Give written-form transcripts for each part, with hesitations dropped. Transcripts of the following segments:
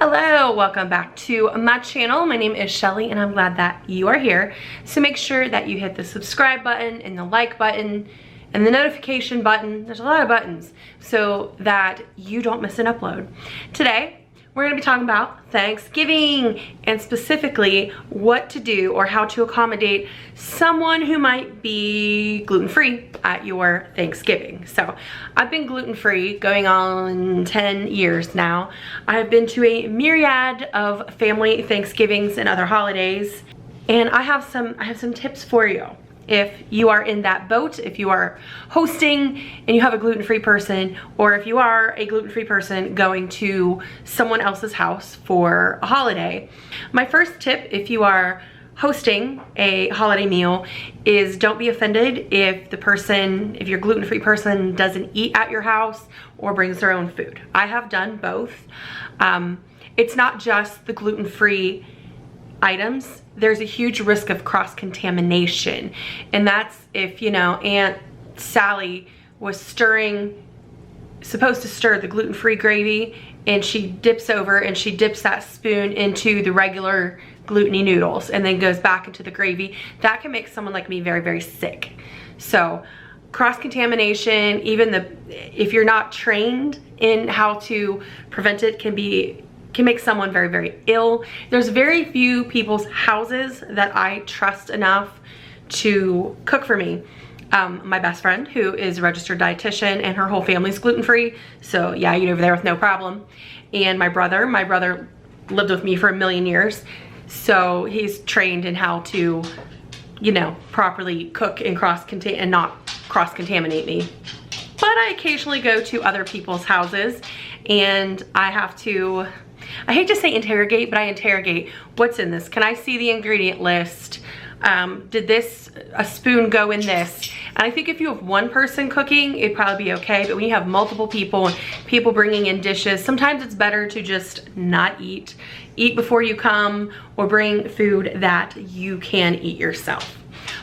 Hello, welcome back to my channel. My name is Shelly and I'm glad that you are here. So make sure that you hit the subscribe button and the like button and the notification button. There's a lot of buttons so that you don't miss an upload. Today, we're gonna be talking about Thanksgiving and specifically what to do or how to accommodate someone who might be gluten-free at your Thanksgiving. So I've been gluten-free going on 10 years now. I've been to a myriad of family Thanksgivings and other holidays, and I have some tips for you. If you are in that boat, if you are hosting and you have a gluten-free person, or if you are a gluten-free person going to someone else's house for a holiday. My first tip, if you are hosting a holiday meal, is don't be offended if your gluten-free person doesn't eat at your house or brings their own food. I have done both. It's not just the gluten-free items. There's a huge risk of cross-contamination, and that's if, you know, Aunt Sally was supposed to stir the gluten-free gravy, and she dips that spoon into the regular gluten-y noodles and then goes back into the gravy. That can make someone like me very, very sick. So cross-contamination, if you're not trained in how to prevent it, can make someone very, very ill. There's very few people's houses that I trust enough to cook for me. My best friend, who is a registered dietitian, and her whole family's gluten-free, so yeah, I eat over there with no problem. And my brother lived with me for a million years, so he's trained in how to, you know, properly cook and not cross-contaminate me. But I occasionally go to other people's houses, and I hate to say interrogate, but I interrogate what's in this. Can I see the ingredient list? Did a spoon go in this? And I think if you have one person cooking, it'd probably be okay. But when you have multiple people and people bringing in dishes, sometimes it's better to just not eat. Eat before you come, or bring food that you can eat yourself.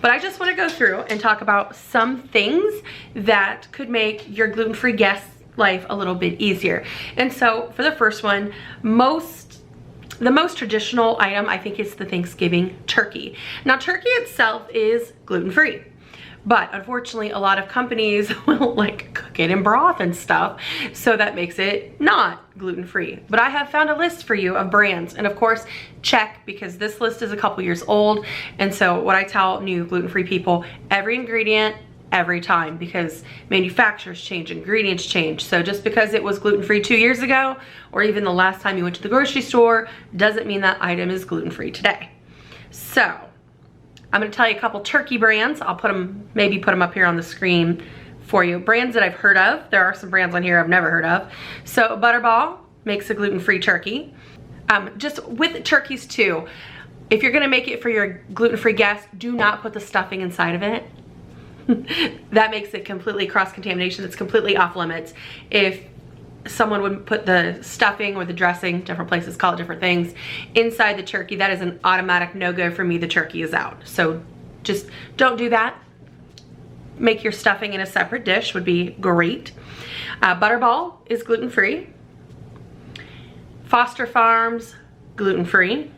But I just want to go through and talk about some things that could make your gluten-free guests' life a little bit easier. And so for the first one, the most traditional item, I think, is the Thanksgiving turkey. Now, turkey itself is gluten-free, but unfortunately a lot of companies will like cook it in broth and stuff, so that makes it not gluten-free. But I have found a list for you of brands, and of course check, because this list is a couple years old. And so what I tell new gluten-free people, every ingredient, every time, because manufacturers change, ingredients change. So just because it was gluten-free 2 years ago, or even the last time you went to the grocery store, doesn't mean that item is gluten-free today. So I'm gonna tell you a couple turkey brands. I'll maybe put them up here on the screen for you. Brands that I've heard of. There are some brands on here I've never heard of. So Butterball makes a gluten-free turkey. Just with turkeys too, if you're gonna make it for your gluten-free guests, do not put the stuffing inside of it. That makes it completely cross-contamination. It's completely off limits. If someone would put the stuffing or the dressing, different places call it different things, inside the turkey, that is an automatic no-go for me. The turkey is out. So just don't do that. Make your stuffing in a separate dish would be great. Butterball is gluten-free. Foster Farms, gluten-free.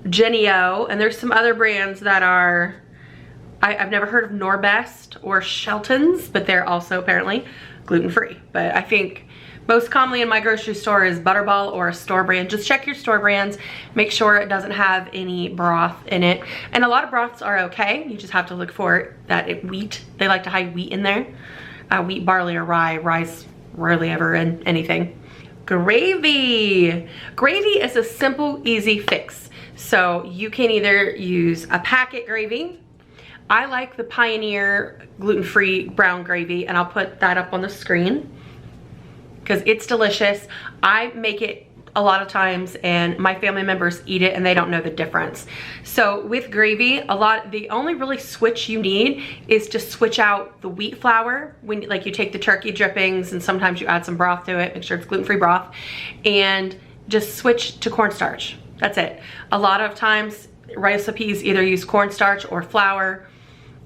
Jennie-O, and there's some other brands that are, I've never heard of Norbest or Shelton's, but they're also apparently gluten-free. But I think most commonly in my grocery store is Butterball or a store brand. Just check your store brands, make sure it doesn't have any broth in it. And a lot of broths are okay. You just have to look for that wheat. They like to hide wheat in there. Wheat, barley, or rye. Rye's rarely ever in anything. Gravy. Gravy is a simple, easy fix. So you can either use a packet gravy. I like the Pioneer gluten-free brown gravy, and I'll put that up on the screen because it's delicious. I make it a lot of times, and my family members eat it and they don't know the difference. So with gravy, the only really switch you need is to switch out the wheat flour when, like, you take the turkey drippings and sometimes you add some broth to it, make sure it's gluten-free broth, and just switch to cornstarch. That's it. A lot of times recipes either use cornstarch or flour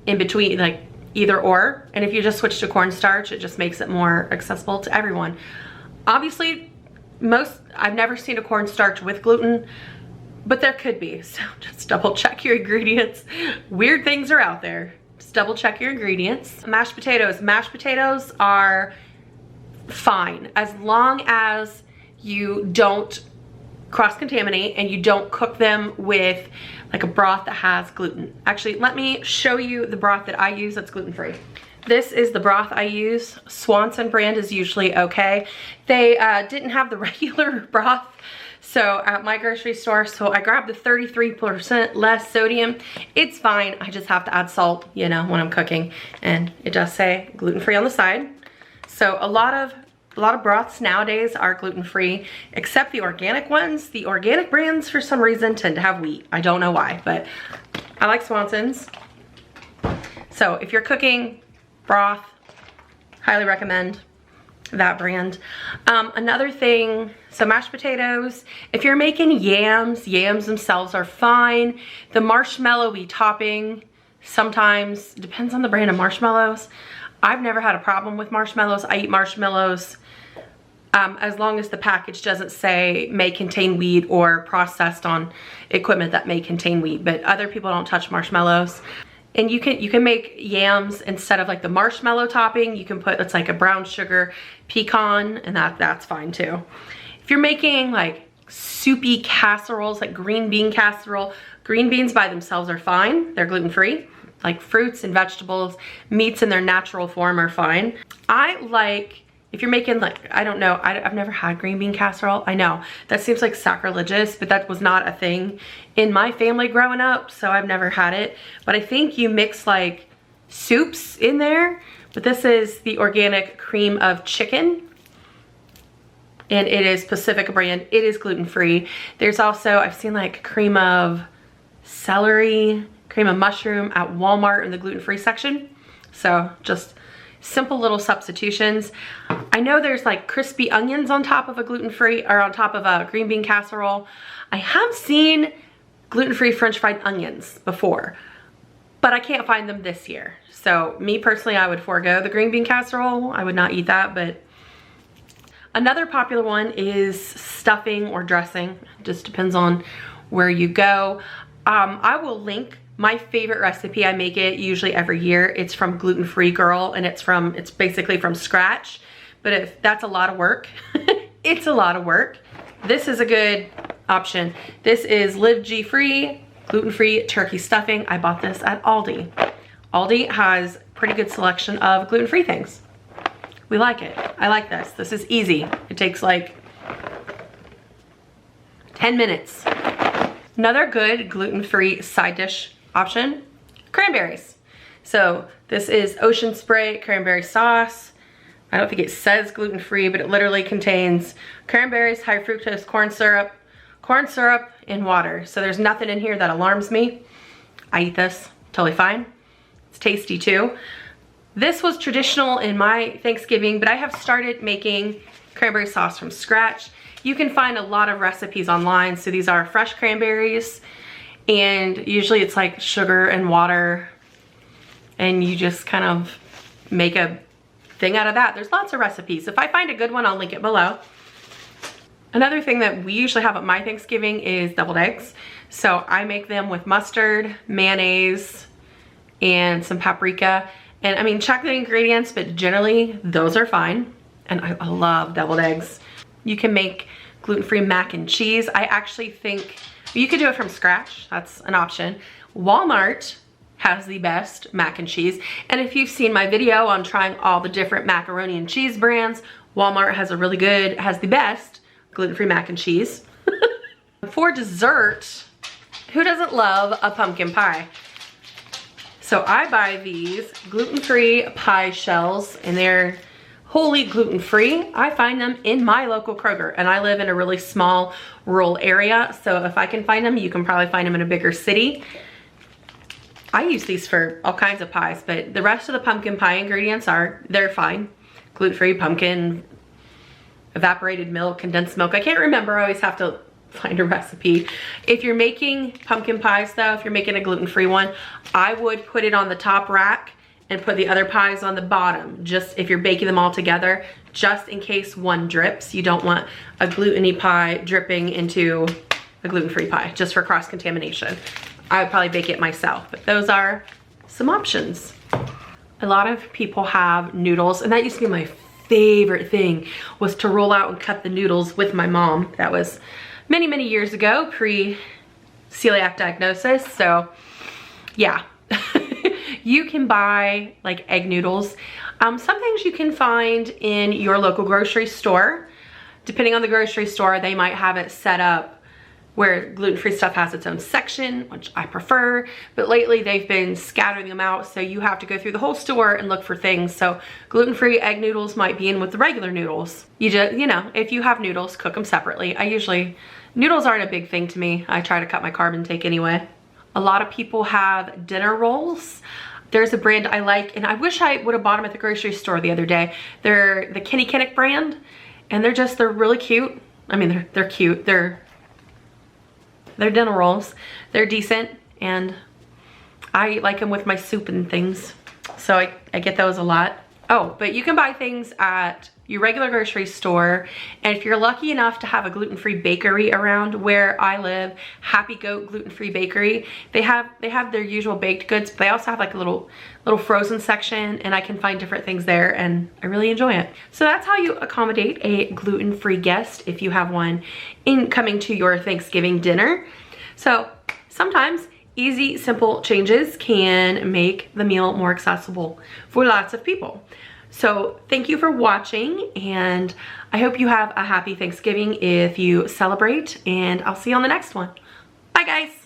in between, like either or. And if you just switch to cornstarch, it just makes it more accessible to everyone. Obviously, I've never seen a cornstarch with gluten, but there could be, so just double check your ingredients. Weird things are out there. Just double check your ingredients. Mashed potatoes. Mashed potatoes are fine as long as you don't cross-contaminate and you don't cook them with like a broth that has gluten. Actually, let me show you the broth that I use that's gluten-free. This is the broth I use. Swanson brand is usually okay. They didn't have the regular broth so at my grocery store, so I grabbed the 33% less sodium. It's fine, I just have to add salt, you know, when I'm cooking, and it does say gluten-free on the side. So a lot of broths nowadays are gluten-free, except the organic ones. The organic brands, for some reason, tend to have wheat. I don't know why, but I like Swanson's. So if you're cooking broth, highly recommend that brand. Another thing, so mashed potatoes. If you're making yams themselves are fine. The marshmallowy topping sometimes depends on the brand of marshmallows. I've never had a problem with marshmallows. I eat marshmallows as long as the package doesn't say may contain wheat or processed on equipment that may contain wheat, but other people don't touch marshmallows. And you can make yams instead of like the marshmallow topping. You can put, it's like a brown sugar pecan, and that's fine too. If you're making like soupy casseroles, like green bean casserole, green beans by themselves are fine. They're gluten-free. Like fruits and vegetables, meats in their natural form are fine. I like, if you're making like, I don't know, I've never had green bean casserole. I know, that seems like sacrilegious, but that was not a thing in my family growing up, so I've never had it. But I think you mix like soups in there, but this is the organic cream of chicken, and it is Pacifica brand. It is gluten-free. There's also, I've seen like cream of celery, cream of mushroom at Walmart in the gluten-free section. So just simple little substitutions. I know there's like crispy onions on top of a gluten-free, or on top of a green bean casserole. I have seen gluten-free French fried onions before, but I can't find them this year. So me personally, I would forego the green bean casserole. I would not eat that, but another popular one is stuffing or dressing. Just depends on where you go. I will link my favorite recipe. I make it usually every year. It's from Gluten-Free Girl, and it's basically from scratch. But if that's a lot of work, it's a lot of work. This is a good option. This is Live G-Free, gluten-free turkey stuffing. I bought this at Aldi. Aldi has pretty good selection of gluten-free things. We like it. I like this. This is easy. It takes like 10 minutes. Another good gluten-free side dish option, cranberries. So this is Ocean Spray cranberry sauce. I don't think it says gluten-free, but it literally contains cranberries, high fructose corn syrup, and water. So there's nothing in here that alarms me. I eat this totally fine. It's tasty too. This was traditional in my Thanksgiving, but I have started making cranberry sauce from scratch. You can find a lot of recipes online. So these are fresh cranberries, and usually it's like sugar and water, and you just kind of make a thing out of that. There's lots of recipes. If I find a good one, I'll link it below. Another thing that we usually have at my Thanksgiving is deviled eggs. So I make them with mustard, mayonnaise, and some paprika. And I mean, check the ingredients, but generally those are fine. And I love deviled eggs. You can make gluten-free mac and cheese. I actually think you could do it from scratch. That's an option. Walmart has the best mac and cheese. And if you've seen my video on trying all the different macaroni and cheese brands, Walmart has the best gluten-free mac and cheese. For dessert, who doesn't love a pumpkin pie? So I buy these gluten-free pie shells, and they're wholly gluten-free. I find them in my local Kroger, and I live in a really small rural area, so if I can find them, you can probably find them in a bigger city. I use these for all kinds of pies, but the rest of the pumpkin pie ingredients they're fine. Gluten-free, pumpkin, evaporated milk, condensed milk. I can't remember, I always have to find a recipe. If you're making pumpkin pies though, if you're making a gluten-free one, I would put it on the top rack and put the other pies on the bottom. Just if you're baking them all together, just in case one drips. You don't want a gluten-y pie dripping into a gluten-free pie, just for cross-contamination. I would probably bake it myself, but those are some options. A lot of people have noodles, and that used to be my favorite thing, was to roll out and cut the noodles with my mom. That was many, many years ago, pre-celiac diagnosis. So yeah, you can buy like egg noodles. Some things you can find in your local grocery store. Depending on the grocery store, they might have it set up where gluten-free stuff has its own section, which I prefer, but lately they've been scattering them out, so you have to go through the whole store and look for things. So gluten-free egg noodles might be in with the regular noodles. You just, you know, if you have noodles, cook them separately. Noodles aren't a big thing to me. I try to cut my carb intake anyway. A lot of people have dinner rolls. There's a brand I like, and I wish I would have bought them at the grocery store the other day. They're the Kenny Kinnick brand, and they're really cute. I mean, they're cute. They're dinner rolls. They're decent, and I like them with my soup and things. So I get those a lot. Oh, but you can buy things at your regular grocery store, and if you're lucky enough to have a gluten-free bakery around where I live, Happy Goat Gluten-Free Bakery, they have their usual baked goods, but they also have like a little frozen section, and I can find different things there, and I really enjoy it. So that's how you accommodate a gluten-free guest if you have one coming to your Thanksgiving dinner. So sometimes easy, simple changes can make the meal more accessible for lots of people. So thank you for watching, and I hope you have a happy Thanksgiving if you celebrate, and I'll see you on the next one. Bye guys.